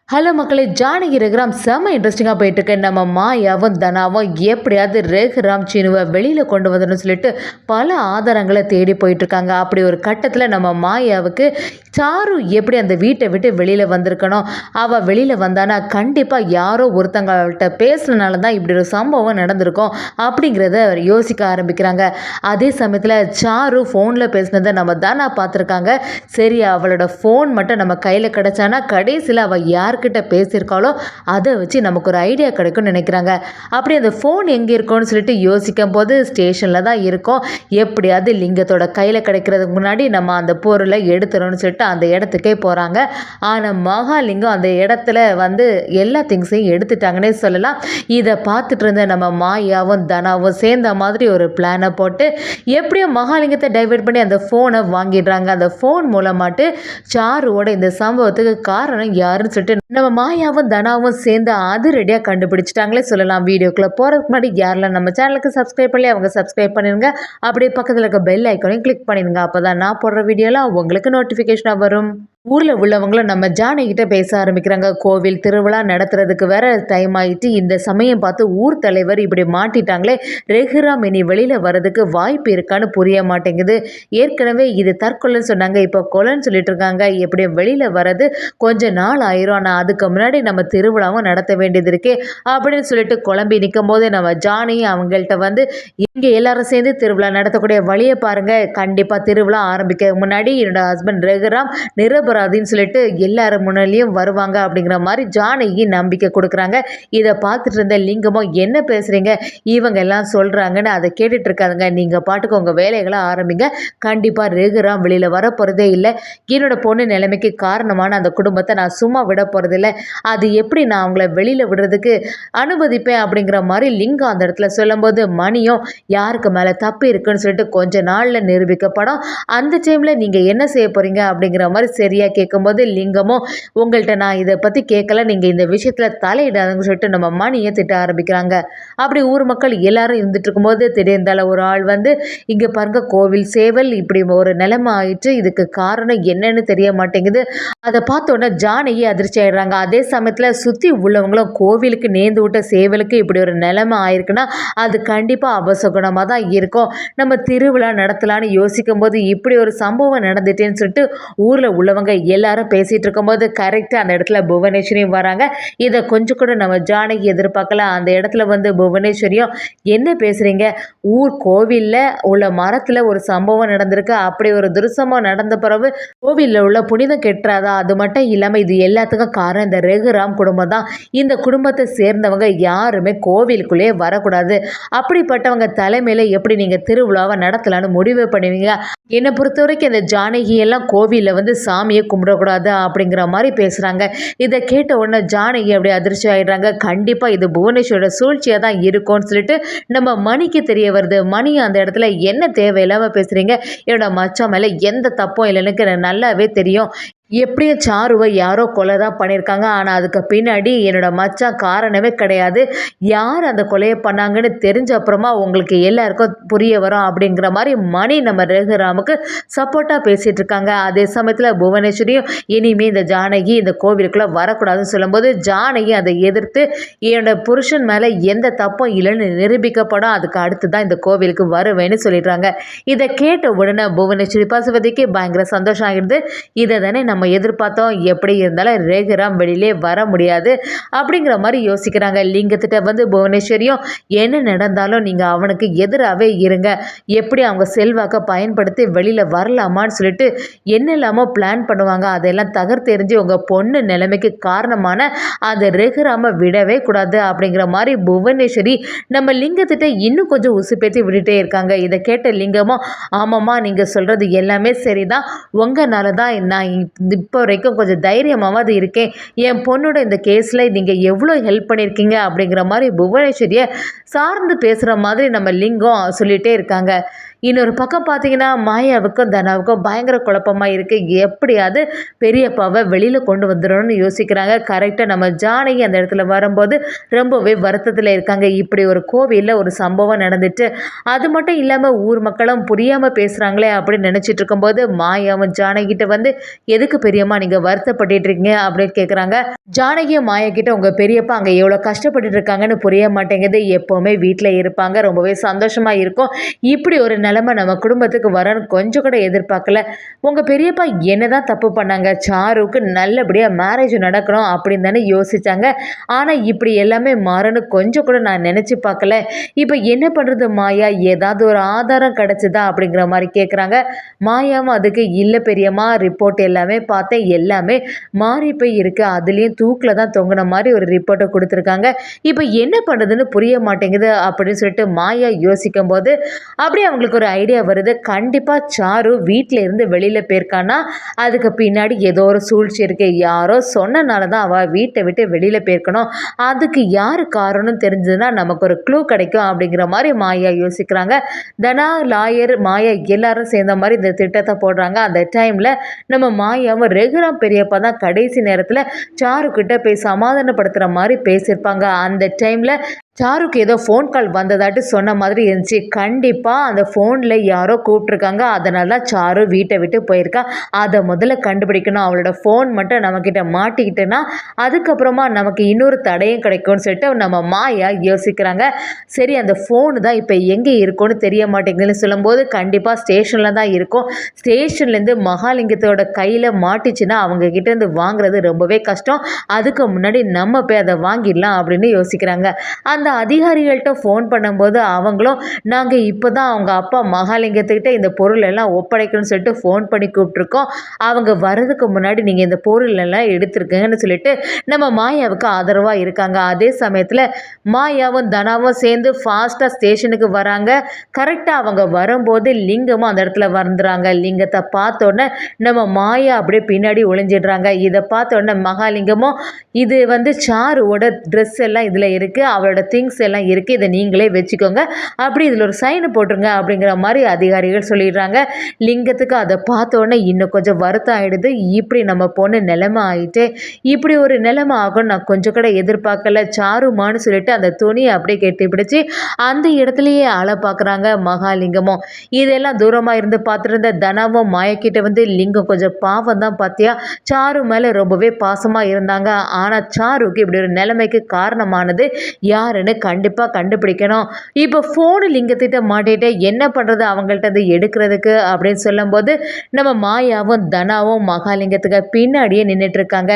Hello மக்களே, ஜானகி ரகுராம் செம்ம இன்ட்ரெஸ்டிங்காக போயிட்டுருக்கு. நம்ம மாயாவும் தனாவும் எப்படியாவது ரகுராம் சீனுவை வெளியில் கொண்டு வந்துடணும்னு சொல்லிட்டு பல ஆதாரங்களை தேடி போயிட்டுருக்காங்க. அப்படி ஒரு கட்டத்தில் நம்ம மாயாவுக்கு சாரு எப்படி அந்த வீட்டை விட்டு வெளியில் வந்திருக்கணும், அவள் வெளியில் வந்தானா கண்டிப்பாக யாரோ ஒருத்தங்கள்கிட்ட பேசுனனால தான் இப்படி ஒரு சம்பவம் நடந்திருக்கும் அப்படிங்கிறத யோசிக்க ஆரம்பிக்கிறாங்க. அதே சமயத்தில் சாரு ஃபோனில் பேசினதை நம்ம தானா பார்த்துருக்காங்க. சரி, அவளோட ஃபோன் மட்டும் நம்ம கையில் கிடச்சானா கடைசியில் அவள் யார்கிட்ட பேசியிருக்காளோ அதை வச்சு நமக்கு ஒரு ஐடியா கிடைக்கும்னு நினைக்கிறாங்க. அப்படி அந்த ஃபோன் எங்கே இருக்கும்னு சொல்லிட்டு யோசிக்கும் போது ஸ்டேஷனில் தான் இருக்கும். எப்படியாவது லிங்கத்தோட கையில் கிடைக்கிறதுக்கு முன்னாடி நம்ம அந்த பொருளை எடுத்துடணும்னு சொல்லிட்டு அந்த இடத்துக்கே போகிறாங்க. ஆனால் மகாலிங்கம் அந்த இடத்துல எல்லா திங்ஸையும் எடுத்துட்டாங்கன்னே சொல்லலாம். இதை பார்த்துட்டு இருந்த நம்ம மாயாவும் தனாவும் சேர்ந்த மாதிரி ஒரு பிளானை போட்டு எப்படியோ மகாலிங்கத்தை டைவர்ட் பண்ணி அந்த ஃபோனை வாங்கிடுறாங்க. அந்த ஃபோன் மூலமாட்டு சாருவோட இந்த சம்பவத்துக்கு காரணம் யாருன்னு சொல்லிட்டு நம்ம மாயாவும் தனாவும் சேர்ந்து அது ரெடியாக கண்டுபிடிச்சிட்டாங்களே சொல்லலாம். வீடியோக்குள்ளே போகிறதுக்கு முன்னாடி யாரெல்லாம் நம்ம சேனலுக்கு சப்ஸ்கிரைப் பண்ணி அவங்க சப்ஸ்கிரைப் பண்ணிடுங்க. அப்படியே பக்கத்தில் இருக்க பெல் ஐக்கானையும் கிளிக் பண்ணிடுங்க. அப்போ தான் நான் போடுற வீடியோலாம் உங்களுக்கு நோட்டிஃபிகேஷனாக வரும். ஊரில் உள்ளவங்களும் நம்ம ஜானகிட்ட பேச ஆரம்பிக்கிறாங்க. கோவில் திருவிழா நடத்துறதுக்கு வேற டைம் ஆகிட்டு இந்த சமயம் பார்த்து ஊர் தலைவர் இப்படி மாட்டிட்டாங்களே, ரகுராம் இனி வெளியில் வர்றதுக்கு வாய்ப்பு இருக்கான்னு புரிய மாட்டேங்குது. ஏற்கனவே இது தற்கொலைன்னு சொன்னாங்க, இப்போ கொலைன்னு சொல்லிட்டு இருக்காங்க. எப்படி வெளியில் வர்றது கொஞ்சம் நாள் ஆயிரும், ஆனால் அதுக்கு முன்னாடி நம்ம திருவிழாவும் நடத்த வேண்டியது இருக்கே அப்படின்னு சொல்லிட்டு குழம்பி நிற்கும் போது நம்ம ஜானகி அவங்கள்ட்ட இங்கே எல்லாரும் சேர்ந்து திருவிழா நடத்தக்கூடிய வழியை பாருங்கள், கண்டிப்பாக திருவிழா ஆரம்பிக்க முன்னாடி என்னோட ஹஸ்பண்ட் ரகுராம் நிரபராதின்னு சொல்லிட்டு எல்லாரும் முன்னாடியும் வருவாங்க அப்படிங்கிற மாதிரி ஜானகி நம்பிக்கை கொடுக்குறாங்க. இதை பார்த்துட்டு இருந்த லிங்கமும் என்ன பேசுகிறீங்க, இவங்க எல்லாம் சொல்கிறாங்கன்னு அதை கேட்டுட்டு இருக்காதுங்க. நீங்கள் பாட்டுக்கு உங்கள் வேலைகளை ஆரம்பிங்க, கண்டிப்பாக ரகுராம் வெளியில் வர போகிறதே இல்லை. என்னோட பொண்ணு நிலைமைக்கு காரணமான அந்த குடும்பத்தை நான் சும்மா விட போகிறதில்ல, அது எப்படி நான் அவங்கள வெளியில் விடுறதுக்கு அனுமதிப்பேன் அப்படிங்கிற மாதிரி லிங்கம் அந்த இடத்துல சொல்லும்போது மணியும் யாருக்கு மேலே தப்பு இருக்குன்னு சொல்லிட்டு கொஞ்ச நாளில் நிரூபிக்கப்படும், அந்த டைமில் நீங்கள் என்ன செய்ய போகிறீங்க அப்படிங்கிற மாதிரி சரியாக கேட்கும்போது லிங்கமும் உங்கள்கிட்ட நான் இதை பற்றி கேட்கல, நீங்கள் இந்த விஷயத்தில் தலையிடாதுன்னு சொல்லிட்டு நம்ம மணியை திட்ட ஆரம்பிக்கிறாங்க. அப்படி ஊர் மக்கள் எல்லாரும் இருந்துட்டு இருக்கும்போது திடீர்ந்தால ஒரு ஆள் இங்கே பாருங்க, கோவில் சேவல் இப்படி ஒரு நிலைமை ஆயிடுச்சு, இதுக்கு காரணம் என்னன்னு தெரிய மாட்டேங்குது. அதை பார்த்தோன்னே ஜானகி அதிர்ச்சி ஆயிடுறாங்க. அதே சமயத்தில் சுற்றி உள்ளவங்களும் கோவிலுக்கு நேர்ந்து விட்ட சேவலுக்கு இப்படி ஒரு நிலைமை ஆயிருக்குன்னா அது கண்டிப்பாக அபசகுணமாக தான் இருக்கும், நம்ம திருவிழா நடத்தலான்னு யோசிக்கும் போது இப்படி ஒரு சம்பவம் நடந்துட்டேன்னு சொல்லிட்டு ஊரில் உள்ளவங்க எல்லாரும் பேசிகிட்டு இருக்கும்போது கரெக்டாக அந்த இடத்துல புவனேஸ்வரியும் வராங்க. இதை கொஞ்சம் கூட நம்ம ஜானகி எதிர்பார்க்கல. அந்த இடத்துல புவனேஸ்வரியும் என்ன பேசுகிறீங்க, ஊர் கோவிலில் உள்ள மரத்தில் ஒரு சம்பவம் நடந்திருக்கு, அப்படி ஒரு துர்சம்பவம் நடந்த பிறகு கோவிலில் உள்ள புனிதம் கெட்டுறாதா, அது மட்டும் இல்லாமல் இது எல்லாத்துக்கும் காரணம் இந்த ரகுராம் குடும்பம் தான். இந்த குடும்பத்தை சேர்ந்தவங்க யாருமே கோவிலுக்குள்ளேயே வரக்கூடாது, அப்படிப்பட்டவங்க தலைமையில் எப்படி நீங்கள் திருவிழாவை நடத்தலான்னு முடிவு பண்ணுவீங்க? என்னை பொறுத்த வரைக்கும் இந்த ஜானகியெல்லாம் கோவிலில் சாமியை கும்பிடக்கூடாது அப்படிங்கிற மாதிரி பேசுகிறாங்க. இதை கேட்ட உடனே ஜானகி அப்படியே அதிர்ச்சி ஆகிடுறாங்க. கண்டிப்பாக இது புவனேஸ்வரோட சூழ்ச்சியாக தான் இருக்கும்னு சொல்லிட்டு நம்ம மணிக்கு தெரிய வருது. மணி அந்த இடத்துல என்ன தேவையில்லாமல் பேசுகிறீங்க, என்னோட மச்சான் மேலே எந்த தப்பும் இல்லைன்னு எனக்கு நல்லாவே தெரியும், எப்படியும் சாருவை யாரோ கொலை தான் பண்ணியிருக்காங்க, ஆனால் அதுக்கு பின்னாடி என்னோட மச்சான் காரணமே கிடையாது, யார் அந்த கொலையை பண்ணாங்கன்னு தெரிஞ்ச அப்புறமா உங்களுக்கு எல்லாருக்கும் புரிய வரும் அப்படிங்கிற மாதிரி மணி நம்ம ரகுராமுக்கு சப்போர்ட்டாக பேசிகிட்டு இருக்காங்க. அதே சமயத்தில் புவனேஸ்வரியும் இனிமேல் இந்த ஜானகி இந்த கோவிலுக்குள்ளே வரக்கூடாதுன்னு சொல்லும்போது ஜானகி அதை எதிர்த்து என்னோட புருஷன் மேலே எந்த தப்பும் இல்லைன்னு நிரூபிக்கப்படும், அதுக்கு அடுத்து தான் இந்த கோவிலுக்கு வருவேன்னு சொல்லிடுறாங்க. இதை கேட்ட உடனே புவனேஸ்வரி பசுபதிக்கு பயங்கர சந்தோஷம் ஆகிடுது. இதை தானே நம்ம எதிர்பார்த்தோம், எப்படி இருந்தாலும் ரகுராம் வெளியிலே வர முடியாது அப்படிங்கிற மாதிரி யோசிக்கிறாங்க. லிங்கத்திட்ட புவனேஸ்வரியும் என்ன நடந்தாலும் நீங்கள் அவனுக்கு எதிராகவே இருங்க, எப்படி அவங்க செல்வாக்கை பயன்படுத்தி வெளியில் வரலாமான்னு சொல்லிட்டு என்னெல்லாமோ பிளான் பண்ணுவாங்க, அதெல்லாம் தகர்த்தெறிஞ்சு உங்கள் பொண்ணு நிலைமைக்கு காரணமான அந்த ரகுராமை விடவே கூடாது அப்படிங்கிற மாதிரி புவனேஸ்வரி நம்ம லிங்கத்திட்ட இன்னும் கொஞ்சம் உசுப்பேற்றி விட்டுட்டே இருக்காங்க. இதை கேட்ட லிங்கமும் ஆமாம்மா, நீங்கள் சொல்கிறது எல்லாமே சரிதான், உங்களால தான் நான் இப்போ வரைக்கும் கொஞ்சம் தைரியமாவது இருக்கேன், என் பொண்ணோட இந்த கேஸில் நீங்கள் எவ்வளோ ஹெல்ப் பண்ணியிருக்கீங்க அப்படிங்கிற மாதிரி புவனேஸ்வரியை சார்ந்து பேசுகிற மாதிரி நம்ம லிங்கம் சொல்லிகிட்டே இருக்காங்க. இன்னொரு பக்கம் பார்த்தீங்கன்னா, மாயாவுக்கும், தனாவுக்கும் பயங்கர குழப்பமா இருக்கு. எப்படியாவது பெரியப்பாவ வெளியில கொண்டு வந்துரணும்னு யோசிக்கிறாங்க. கரெக்ட்டா நம்ம ஜானகி அந்த இடத்துல வரும்போது ரொம்பவே வருத்தத்துல இருக்காங்க. இப்படி ஒரு கோவில்ல ஒரு சம்பவம் நடந்துச்சு. அது மட்டும் இல்லாம ஊர் மக்களும் புரியாம பேசுறாங்களே அப்படின்னு நினைச்சிட்டு இருக்கும்போது, மாயாவும் ஜானகிட்ட வந்து, "எதுக்கு பெரியம்மா நீங்க வருத்தப்பட்டுட்டு இருக்கீங்க?" அப்படின்னு கேட்குறாங்க. ஜானகியும் மாயா கிட்ட, "உங்க பெரியப்பா அங்க எவ்வளோ கஷ்டப்பட்டுட்டு இருக்காங்கன்னு புரிய மாட்டேங்குது. எப்பவுமே வீட்ல இருப்பாங்க. ரொம்பவே சந்தோஷமா இருக்கும். இப்படி ஒரு நிலைமை நம்ம குடும்பத்துக்கு வரன்னு கொஞ்சம் கூட எதிர்பார்க்கல. உங்க பெரியப்பா என்னதான் தப்பு பண்ணாங்க? சாருவுக்கு நல்லபடியா மேரேஜ் நடக்கணும் அப்படின்னு தானே யோசிச்சாங்க. ஆனா இப்படி எல்லாமே மாறும்னு கொஞ்சம் கூட நான் நினைச்சு பார்க்கல. இப்ப என்ன பண்றது மாயா? ஏதாவது ஒரு ஆதாரம் கிடைச்சதா?" அப்படிங்கிற மாரி கேட்குறாங்க. மாயாவும் அதுக்கு, "இல்ல பெரியம்மா, ரிப்போர்ட் எல்லாமே பார்த்தேன். எல்லாமே மாறி போய் இருக்கு. அதுலயும் தூக்குல தான் தொங்குன மாரி ஒரு ரிப்போர்ட்ட குடுத்துருக்காங்க. இப்ப என்ன பண்றதுன்னு புரிய மாட்டேங்குது." அப்படின்னு சொல்லிட்டு மாயா யோசிக்கும்போது, அப்படியே அவங்களுக்கு ஒரு ஐடியா வருது. கண்டிப்பா சாரு வீட்ல இருந்து வெளியில போயிருக்கான்னா, அதுக்கு பின்னாடி ஏதோ ஒரு சூழ்ச்சி இருக்கு. யாரோ சொன்னனால தான் அவ வீட்ட விட்டு வெளியில போயிருக்கணும். அதுக்கு யாரு காரணம்னு தெரிஞ்சதுன்னா நமக்கு ஒரு க்ளூ கிடைக்கும் அப்படிங்கிற மாரி மாயா யோசிக்கிறாங்க. தனா, லாயர், மாயா எல்லாரும் சேர்ந்த மாரி இந்த திட்டத்த போடுறாங்க. அந்த டைம்ல நம்ம மாயாவும் ரகுராம் பெரியப்பா தான் கடைசி நேரத்துல சாரு கிட்ட போய் சமாதானப்படுத்துற மாரி பேசியிருப்பாங்க. அந்த டைம்ல சாருக்கு ஏதோ ஃபோன் கால் வந்ததாட்டு சொன்ன மாதிரி இருந்துச்சு. கண்டிப்பா அந்த ஃபோன்ல யாரோ கூப்பிட்டுருக்காங்க. அதனால தான் சாரு வீட்ட விட்டு போயிருக்கா. அத முதல்ல கண்டுபிடிக்கணும். அவளோட ஃபோன் மட்டும் நம்மகிட்ட மாட்டிக்கிட்டுன்னா, அதுக்கப்புறமா நமக்கு இன்னொரு தடயம் கிடைக்கும்னு சொல்லிட்டு நம்ம மாயா யோசிக்கிறாங்க. சரி, அந்த ஃபோனு தான் இப்ப எங்கே இருக்கும்னு தெரிய மாட்டேங்குதுன்னு சொல்லும்போது, கண்டிப்பா ஸ்டேஷன்ல தான் இருக்கும். ஸ்டேஷன்லேருந்து மகாலிங்கத்தோட கையில மாட்டிச்சுன்னா, அவங்க கிட்டேருந்து வாங்குறது ரொம்பவே கஷ்டம். அதுக்கு முன்னாடி நம்ம போய் அத வாங்கிடலாம் அப்படின்னு யோசிக்கிறாங்க. அந்த அதிகாரிகள்ட்ட ஃபோன் பண்ணும்போது அவங்களும், "நாங்க இப்போ தான் அவங்க அப்பா மகாலிங்கத்துக்கிட்ட இந்த பொருள் எல்லாம் ஒப்படைக்கணும்னு சொல்லிட்டு ஃபோன் பண்ணி கூப்பிட்டுருக்கோம். அவங்க வர்றதுக்கு முன்னாடி நீங்க இந்த பொருள் எல்லாம் எடுத்துருக்கங்கன்னு" சொல்லிட்டு நம்ம மாயாவுக்கு ஆதரவா இருக்காங்க. அதே சமயத்துல மாயாவும், தனாவும் சேர்ந்து ஃபாஸ்ட்டா ஸ்டேஷனுக்கு வராங்க. கரெக்ட்டா அவங்க வரும்போது லிங்கமும் அந்த இடத்துல வந்துறாங்க. லிங்கத்த பார்த்தோன்னே நம்ம மாயா அப்படியே பின்னாடி ஒளிஞ்சிடுறாங்க. இத பார்த்தோன்னே மகாலிங்கமும், "இது வந்து சாருவோட ட்ரெஸ் எல்லாம் இதுல இருக்கு. அவளோட திங்ஸ் எல்லாம் இருக்கு. இத நீங்களே வச்சுக்கோங்க. அப்படி இதுல ஒரு சைன் போட்டுருங்க." அப்படிங்கிற மாரி அதிகாரிகள் சொல்லிடுறாங்க. லிங்கத்துக்கு அத பார்த்தோன்னே இன்னும் கொஞ்சம் வருத்தம் ஆயிடுது. இப்படி நம்ம பொண்ணு நிலைமை ஆயிட்டே. இப்படி ஒரு நிலைமை ஆகும்னு நான் கொஞ்சம் கூட எதிர்பார்க்கல. சாருமான்னு சொல்லிட்டு அந்த துணிய அப்படியே கெட்டிப்பிடிச்சு அந்த இடத்துலயே அழ பார்க்குறாங்க மகாலிங்கமும். இதெல்லாம் தூரமா இருந்து பார்த்துட்டு தனாவும் மாயக்கிட்ட வந்து, "லிங்கம் கொஞ்சம் பாவம் தான் பாத்தியா? சாரு மேல ரொம்பவே பாசமா இருந்தாங்க. ஆனா சாருக்கு இப்படி ஒரு நிலைமைக்கு காரணமானது யாருன்னு கண்டிப்பா கண்டுபிடிக்கணும். இப்போ ஃபோனு லிங்கத்திட்ட மாட்டிட்டு என்ன பண்றது அவங்கள்ட்ட இருந்து எடுக்கிறதுக்கு?" அப்படின்னு சொல்லும்போது, நம்ம மாயாவும் தனாவும் மகாலிங்கத்துக்கு பின்னாடியே நின்னுட்டு இருக்காங்க.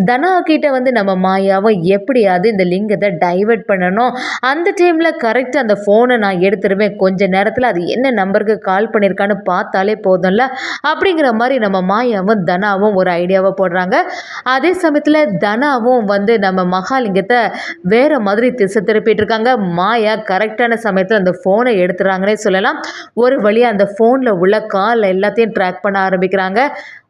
தனா கிட்ட வந்து நம்ம மாயாவும் எப்படியாவது இந்த லிங்கத்தை டைவர்ட் பண்ணணும். அந்த டைம்ல கரெக்டா அந்த ஃபோனை நான் எடுத்துருவேன். கொஞ்ச நேரத்துல அது என்ன நம்பருக்கு கால் பண்ணியிருக்கான்னு பார்த்தாலே போதும்ல, அப்படிங்கிற மாதிரி நம்ம மாயாவும் தனாவும் ஒரு ஐடியாவை போடுறாங்க. அதே சமயத்துல தனாவும் வந்து நம்ம மகாலிங்கத்தை வேற மாதிரி திசை திருப்பிட்டு இருக்காங்க. மாயா கரெக்டான சமயத்துல அந்த ஃபோனை எடுத்துறாங்கன்னே சொல்லலாம். ஒரு வழியா அந்த ஃபோன்ல உள்ள கால் எல்லாத்தையும் ட்ராக் பண்ண ஆரம்பிக்கிறாங்க.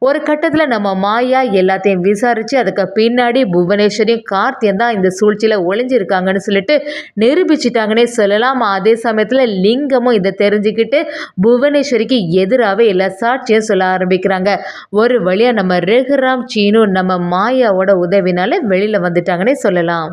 ஒரு கட்டத்துல நம்ம மாயா எல்லாத்தையும் விசாரிச்சு அதுக்கு பின்னாடி புவனேஸ்வரியும் கார்த்தியும் தான் இந்த சூழ்ச்சியில ஒளிஞ்சிருக்காங்கன்னு சொல்லிட்டு நிரூபிச்சிட்டாங்கன்னே சொல்லலாம். அதே சமயத்துல லிங்கமும் இதை தெரிஞ்சுக்கிட்டு புவனேஸ்வரிக்கு எதிராகவே எல்லா சாட்சியும் சொல்ல ஆரம்பிக்கிறாங்க. ஒரு வழியா நம்ம ரகுராம், சீனு நம்ம மாயாவோட உதவினால வெளியில வந்துட்டாங்கன்னே சொல்லலாம்.